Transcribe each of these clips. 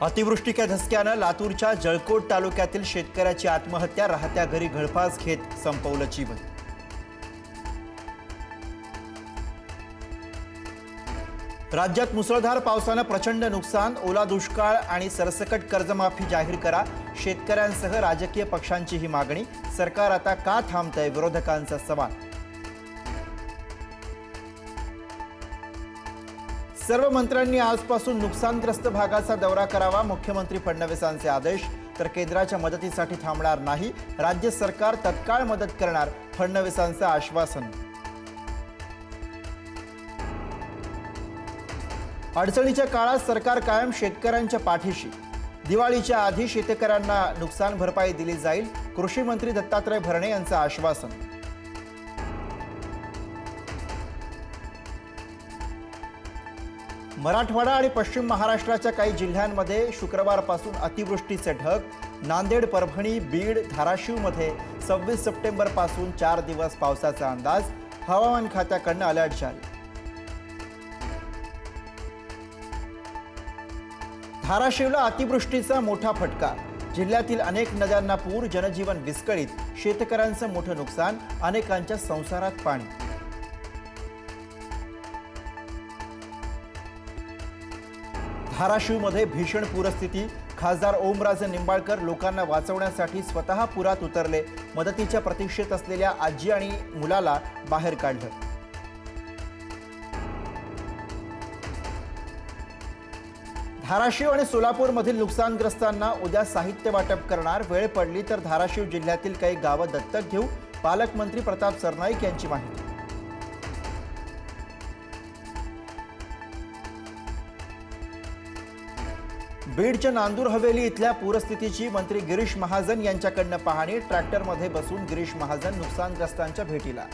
अतिवृष्टी के धसक्यानं लातूरच्या जळकोट तालुक्यातील शेतकऱ्याची आत्महत्या, राहत्या घरी गळफास घेत संपवलं जीवन। राज्यात मुसळधार पावसानं प्रचंड नुकसान, ओला दुष्काळ आणि सरसकट कर्जमाफी जाहीर करा, शेतकऱ्यांसह राजकीय पक्षांची ही मागणी। सरकार आता का थांबतंय, विरोधकांचा सवाल। सर्व मंत्र्यांनी आजपासून नुकसानग्रस्त भागाचा दौरा करावा, मुख्यमंत्री फडणवीसांचे आदेश। तर केंद्राच्या मदतीसाठी थांबणार नाही, राज्य सरकार तत्काळ मदत करणार, फडणवीसांचं आश्वासन। अडचणीच्या काळात सरकार कायम शेतकऱ्यांच्या पाठीशी, दिवाळीच्या आधी शेतकऱ्यांना नुकसान भरपाई दिली जाईल, कृषी मंत्री दत्तात्रय भरणे यांचं आश्वासन। मराठवाडा आणि पश्चिम महाराष्ट्राच्या काही जिल्ह्यांमध्ये शुक्रवारपासून अतिवृष्टीचे ढग, नांदेड, परभणी, बीड, धाराशिवमध्ये 26 सप्टेंबरपासून 4 दिवस पावसाचा अंदाज, हवामान खात्याकडून अलर्ट जारी। धाराशिवला अतिवृष्टीचा मोठा फटका, जिल्ह्यातील अनेक नद्यांना पूर, जनजीवन विस्कळीत, शेतकऱ्यांचं मोठं नुकसान, अनेकांच्या संसारात पाणी। धाराशिवमध्ये भीषण पूरस्थिती, खासदार ओमराजे निंबाळकर लोकांना वाचवण्यासाठी स्वतः पुरात उतरले, मदतीच्या प्रतीक्षेत असलेल्या आजी आणि मुलाला बाहेर काढलं। धाराशिव आणि सोलापूरमधील नुकसानग्रस्तांना उद्या साहित्य वाटप करणार, वेळ पडली तर धाराशिव जिल्ह्यातील काही गावं दत्तक घेऊ, पालकमंत्री प्रताप सरनाईक यांची माहिती। बीडच्या नांदूर हवेली इथल्या पूरस्थितीची मंत्री गिरीश महाजन यांच्याकडून पाहणी, ट्रॅक्टरमध्ये बसून गिरीश महाजन नुकसानग्रस्तांच्या भेटीला।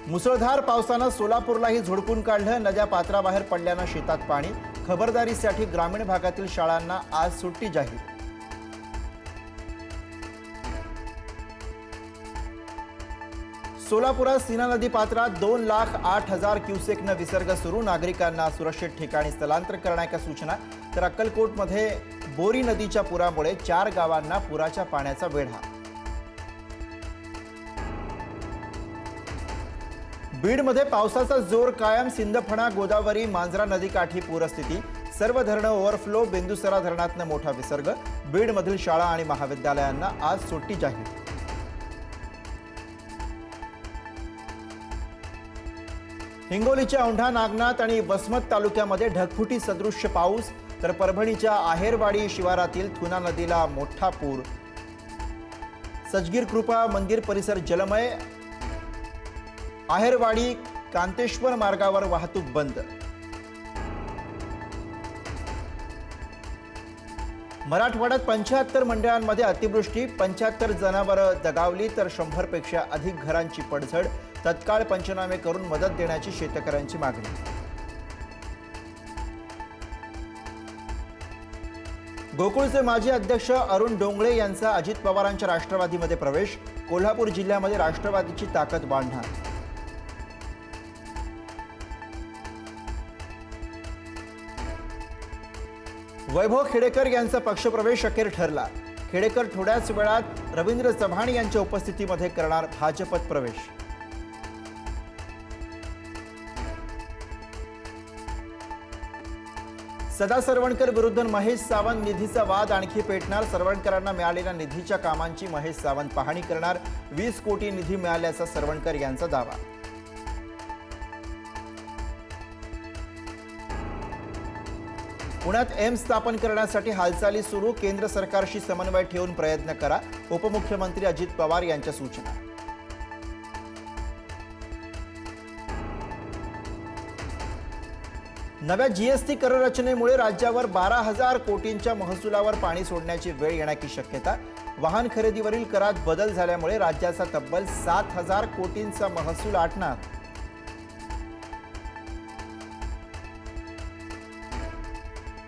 मुसळधार पावसानं सोलापूरलाही झोडपून काढलं, नद्या पात्राबाहेर पडल्यानं शेतात पाणी, खबरदारीसाठी ग्रामीण भागातील शाळांना आज सुट्टी जाहीर। सोलापुरात सीना नदी पात्रात 2,08,000 क्युसेकनं विसर्ग सुरू, नागरिकांना सुरक्षित ठिकाणी स्थलांतर करण्याच्या सूचना। तर अक्कलकोटमध्ये बोरी नदीच्या पुरामुळे 4 गावांना पुराच्या पाण्याचा वेढा। बीडमध्ये पावसाचा जोर कायम, सिंदफणा, गोदावरी, मांजरा नदीकाठी पूरस्थिती, सर्व धरणं ओव्हरफ्लो, बेंदुसरा धरणातनं मोठा विसर्ग, बीडमधील शाळा आणि महाविद्यालयांना आज सुट्टी जाहीर। हिंगोलीच्या औंढा, नागनाथ आणि वसमत तालुक्यामध्ये ढगफुटी सदृश्य पाऊस, तर परभणीच्या आहेरवाडी शिवारातील थुना नदीला मोठा पूर, सजगीर कृपा मंदिर परिसर जलमय, आहेरवाडी कांतेश्वर मार्गावर वाहतूक बंद। मराठवाड्यात 75 मंडळांमध्ये अतिवृष्टी, 75 जनावरं दगावली, तर 100 पेक्षा अधिक घरांची पडझड, तत्काळ पंचनामे करून मदत देण्याची शेतकऱ्यांची मागणी। गोकुळचे माजी अध्यक्ष अरुण डोंगळे यांचा अजित पवारांच्या राष्ट्रवादीमध्ये प्रवेश, कोल्हापूर जिल्ह्यामध्ये राष्ट्रवादीची ताकद वाढणार। वैभव खेडेकर यांचा पक्षप्रवेश अखेर ठरला, खेडेकर थोड्याच वेळात रवींद्र चव्हाण यांच्या उपस्थितीमध्ये करणार भाजपत प्रवेश। सदा सरवणकर विरुद्ध महेश सावंत निधीचा वाद आणखी पेटणार, सरवणकरांना मिळालेल्या निधीच्या कामांची महेश सावंत पाहणी करणार, 20 कोटी निधी मिळाल्याचा सरवणकर यांचा दावा। पुण्यात एम्स स्थापन करण्यासाठी हालचाली सुरू, केंद्र सरकारशी समन्वय ठेवून प्रयत्न करा, उपमुख्यमंत्री अजित पवार यांच्या सूचना। नव्या जीएसटी कररचनेमुळे राज्यावर 12,000 कोटींच्या महसुलावर पाणी सोडण्याची वेळ येण्याची शक्यता, वाहन खरेदीवरील करात बदल झाल्यामुळे राज्याचा तब्बल 7,000 कोटींचा महसूल आटणार।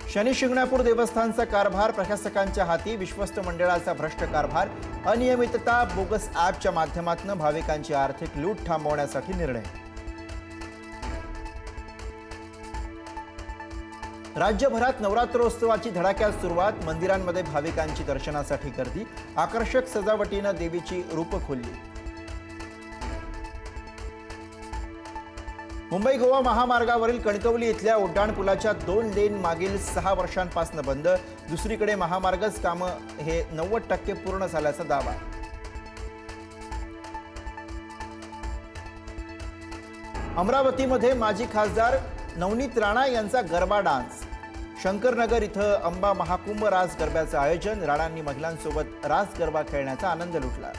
शनी शिंगणापूर देवस्थानचा कारभार प्रशासकांच्या हाती, विश्वस्त मंडळाचा भ्रष्ट कारभार, अनियमितता, बोगस ॲपच्या माध्यमातून भाविकांची आर्थिक लूट थांबवण्यासाठी निर्णय। राज्यभरात नवरात्रोत्सवाची धडाक्यात सुरुवात. मंदिरांमध्ये भाविकांची दर्शनासाठी गर्दी. आकर्षक सजावटीनं देवीची रूप खोलली. मुंबई गोवा महामार्गावरील कणकवली इथल्या उड्डाणपुलाच्या 2 लेन मागील 6 वर्षांपासून बंद. दुसरीकडे महामार्गच कामं हे 90% पूर्ण झाल्याचा दावा. अमरावतीमध्ये माजी खासदार नवनीत राणा यांचा गरबा डान्स. शंकरनगर इथं अंबा महाकुंभ रास गरब्याचं आयोजन. राणांनी महिलांसोबत रास गरबा खेळण्याचा आनंद लुटला.